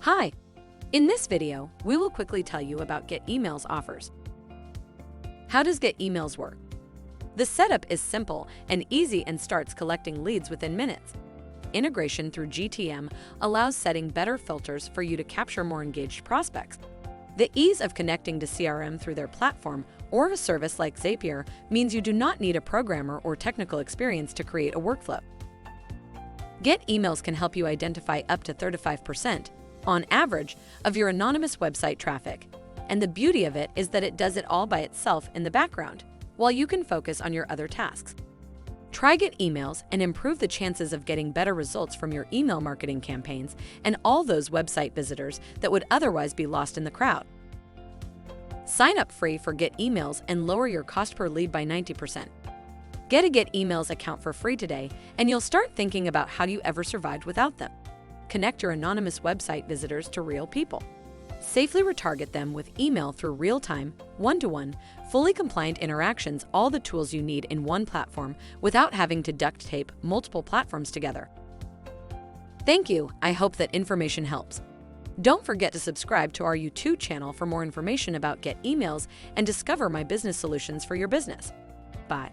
Hi! In this video, we will quickly tell you about Get Emails offers. How does Get Emails work? The setup is simple and easy and starts collecting leads within minutes. Integration through GTM allows setting better filters for you to capture more engaged prospects. The ease of connecting to CRM through their platform or a service like Zapier means you do not need a programmer or technical experience to create a workflow. Get Emails can help you identify up to 35%, on average, of your anonymous website traffic. And the beauty of it is that it does it all by itself in the background, while you can focus on your other tasks. Try Get Emails and improve the chances of getting better results from your email marketing campaigns and all those website visitors that would otherwise be lost in the crowd. Sign up free for Get Emails and lower your cost per lead by 90%. Get a Get Emails account for free today, and you'll start thinking about how you ever survived without them. Connect your anonymous website visitors to real people. Safely retarget them with email through real-time, one-to-one, fully compliant interactions, all the tools you need in one platform without having to duct tape multiple platforms together. Thank you. I hope that information helps. Don't forget to subscribe to our YouTube channel for more information about Get Emails and discover my business solutions for your business. Bye.